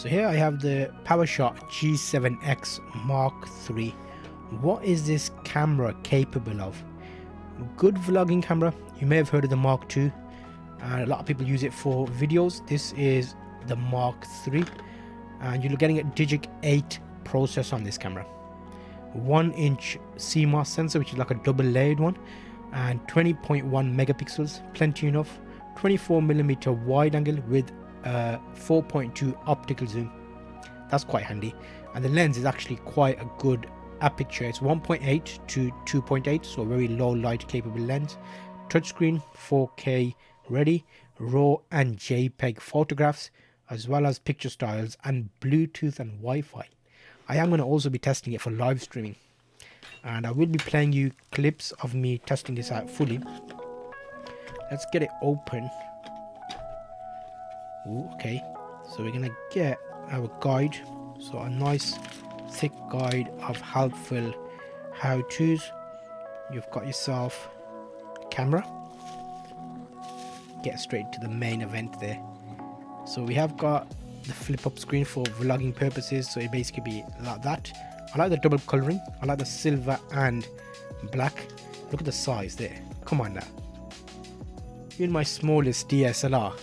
So here I have the PowerShot G7x Mark III. What is this camera capable of? Good vlogging camera. You may have heard of the Mark II, and a lot of people use it for videos. This is the Mark III, and you're getting a Digic 8 processor on this camera. 1-inch CMOS sensor, which is like a double layered one, and 20.1 megapixels, plenty enough. 24mm wide angle with 4.2 optical zoom. That's quite handy, and the lens is actually quite a good aperture. It's 1.8 to 2.8, so a very low light capable lens. Touchscreen, 4K ready, RAW and JPEG photographs, as well as picture styles and Bluetooth and Wi-Fi. I am going to also be testing it for live streaming, and I will be playing you clips of me testing this out fully. Let's get it open. Ooh, okay, so we're going to get our guide, so a nice thick guide of helpful how-tos. You've got yourself a camera. Get straight to the main event there. So we have got the flip up screen for vlogging purposes, so it basically be like that. I like the double coloring. I like the silver and black. Look at the size there. Come on now. Even my smallest DSLR,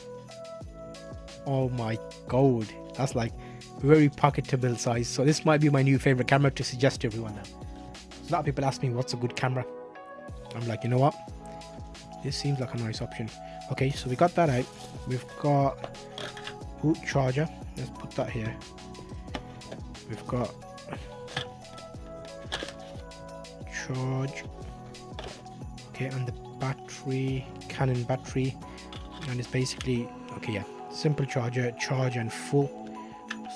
oh my god, that's like very pocketable size. So this might be my new favorite camera to suggest to everyone now. A lot of people ask me what's a good camera. I'm like, you know what, this seems like a nice option. Okay, so we got that out. We've got charger. Let's put that here. We've got charge. Okay, and the battery, Canon battery, and it's basically okay. Yeah, simple charger, charge and full.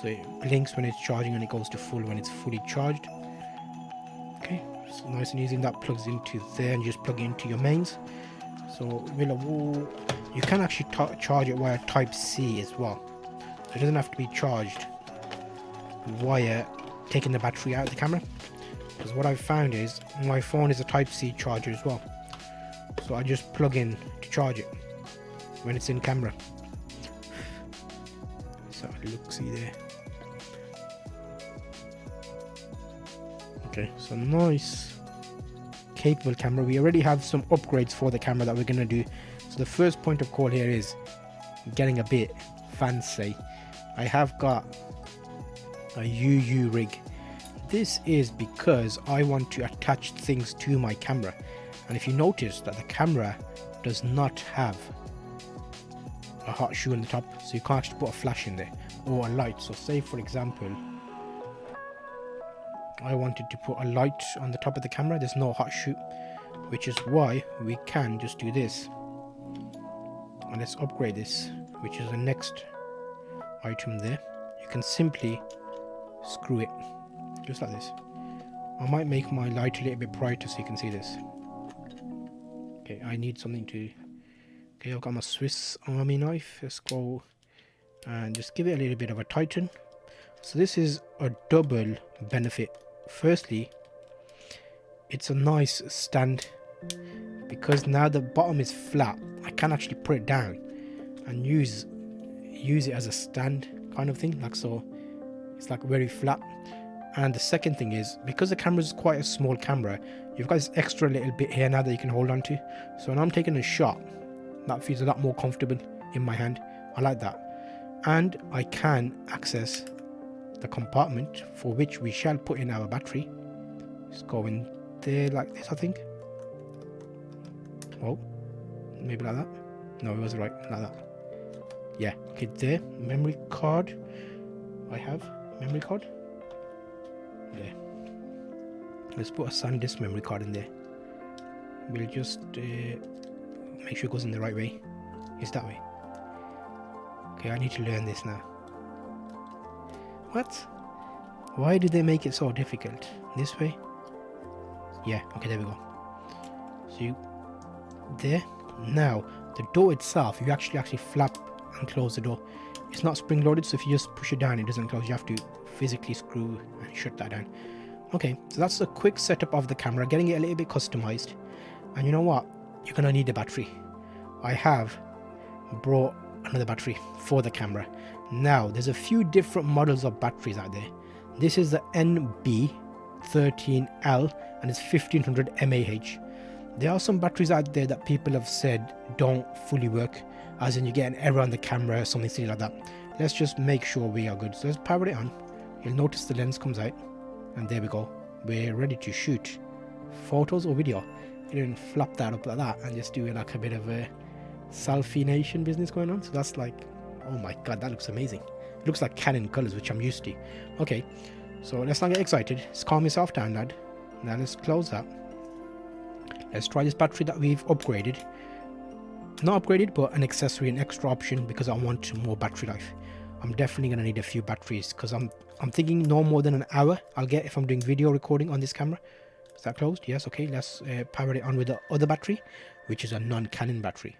So it blinks when it's charging and it goes to full when it's fully charged. Okay, so nice and easy. And that plugs into there, and you just plug it into your mains. So you can actually charge it via Type-C as well. So it doesn't have to be charged via taking the battery out of the camera. Because what I've found is my phone is a Type-C charger as well. So I just plug in to charge it when it's in camera. So look, see there. Okay, so nice capable camera. We already have some upgrades for the camera that we're going to do. So the first point of call here is getting a bit fancy. I have got a UU rig. This is because I want to attach things to my camera, and if you notice that the camera does not have a hot shoe on the top, so you can't actually put a flash in there or a light. So say for example I wanted to put a light on the top of the camera, there's no hot shoe, which is why we can just do this. And let's upgrade this, which is the next item there. You can simply screw it just like this. I might make my light a little bit brighter so you can see this. Okay, I need something to... Okay, I've got my Swiss Army knife. Let's go and just give it a little bit of a tighten. So this is a double benefit. Firstly, it's a nice stand, because now the bottom is flat. I can actually put it down and use it as a stand kind of thing, like so. It's like very flat. And the second thing is, because the camera is quite a small camera, you've got this extra little bit here now that you can hold on to. So when I'm taking a shot, that feels a lot more comfortable in my hand. I like that. And I can access the compartment for which we shall put in our battery. Just go in there like this, I think. Oh, maybe like that. No, it wasn't right, like that. Yeah, okay, there. Memory card. I have memory card. There. Let's put a SanDisk memory card in there. We'll just make sure it goes in the right way. It's that way. Okay, I need to learn this now. What? Why do they make it so difficult? This way? Yeah, okay, there we go. So you... There. Now, the door itself, you actually flap and close the door. It's not spring loaded, so if you just push it down, it doesn't close. You have to physically screw and shut that down. Okay, so that's a quick setup of the camera, getting it a little bit customized. And you know what? You're gonna need a battery. I have brought another battery for the camera. Now there's a few different models of batteries out there. This is the NB13L and it's 1500 mAh. There are some batteries out there that people have said don't fully work, as in you get an error on the camera or something silly like that. Let's just make sure we are good. So let's power it on. You'll notice the lens comes out, and there we go. We're ready to shoot photos or video. You can flap that up like that and just do like a bit of a selfie nation business going on. So that's like, oh my god, that looks amazing. It looks like Canon colors, which I'm used to. Okay, so let's not get excited. Let's calm yourself down, lad. Now let's close that. Let's try this battery that we've upgraded. Not upgraded, but an accessory, an extra option, because I want more battery life. I'm definitely going to need a few batteries, because I'm thinking no more than an hour I'll get if I'm doing video recording on this camera. Is that closed? Yes. Okay, let's power it on with the other battery, which is a non-Canon battery.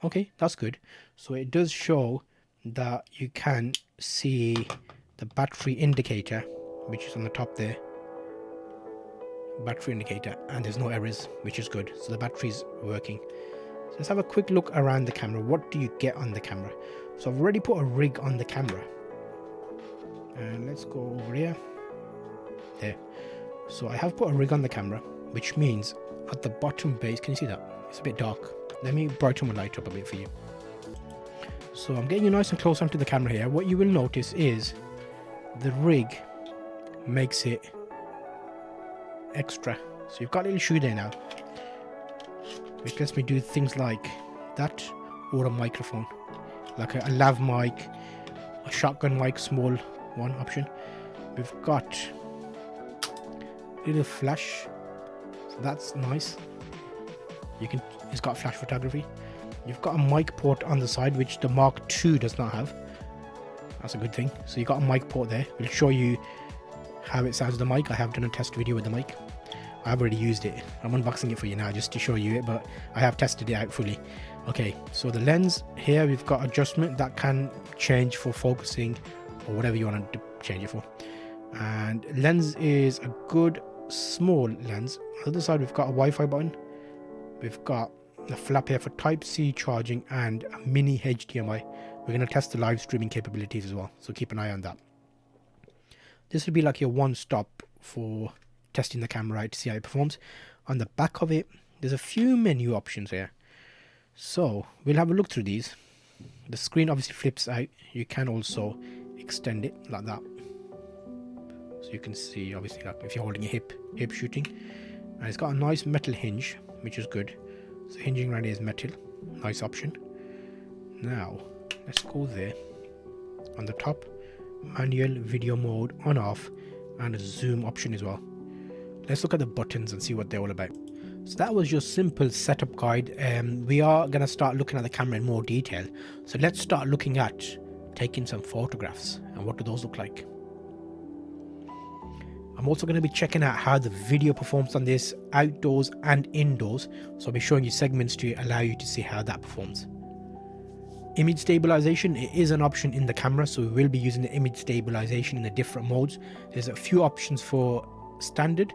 Okay, that's good. So it does show that you can see the battery indicator, which is on the top there. Battery indicator, and there's no errors, which is good. So the battery's working. So let's have a quick look around the camera. What do you get on the camera? So I've already put a rig on the camera, and let's go over here. There. So I have put a rig on the camera, which means at the bottom base, can you see that? It's a bit dark. Let me brighten my light up a bit for you. So I'm getting you nice and close onto the camera here. What you will notice is the rig makes it extra. So you've got a little shoe there now, which lets me do things like that, or a microphone, like a lav mic, a shotgun mic, small one option. We've got a little flash, so that's nice. It's got flash photography. You've got a mic port on the side, which the Mark II does not have. That's a good thing. So you've got a mic port there. We'll show you how it sounds with the mic. I have done a test video with the mic. I've already used it. I'm unboxing it for you now just to show you it, but I have tested it out fully. Okay, so the lens here, we've got adjustment that can change for focusing or whatever you want to change it for. And lens is a good small lens. On the other side, we've got a Wi-Fi button. We've got a flap here for Type-C charging and a mini HDMI. We're going to test the live streaming capabilities as well, so keep an eye on that. This will be like your one-stop for testing the camera out to see how it performs. On the back of it, there's a few menu options here, so we'll have a look through these. The screen obviously flips out. You can also extend it like that, so you can see obviously like if you're holding a hip shooting. And it's got a nice metal hinge, which is good. So hinging around here is metal, nice option. Now let's go there. On the top, manual video mode on off, and a zoom option as well. Let's look at the buttons and see what they're all about. So that was your simple setup guide. We are going to start looking at the camera in more detail. So let's start looking at taking some photographs, and what do those look like. I'm also going to be checking out how the video performs on this outdoors and indoors. So I'll be showing you segments to allow you to see how that performs. Image stabilization, it is an option in the camera, so we will be using the image stabilization in the different modes. There's a few options for standard,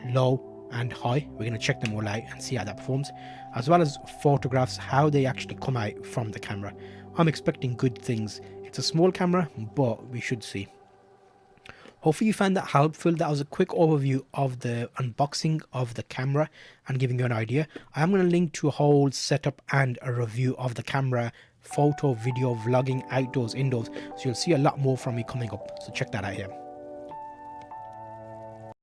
low and high. We're going to check them all out and see how that performs, as well as photographs, how they actually come out from the camera. I'm expecting good things. It's a small camera, but we should see. Hopefully you found that helpful. That was a quick overview of the unboxing of the camera and giving you an idea. I am going to link to a whole setup and a review of the camera, photo, video, vlogging, outdoors, indoors. So you'll see a lot more from me coming up. So check that out here.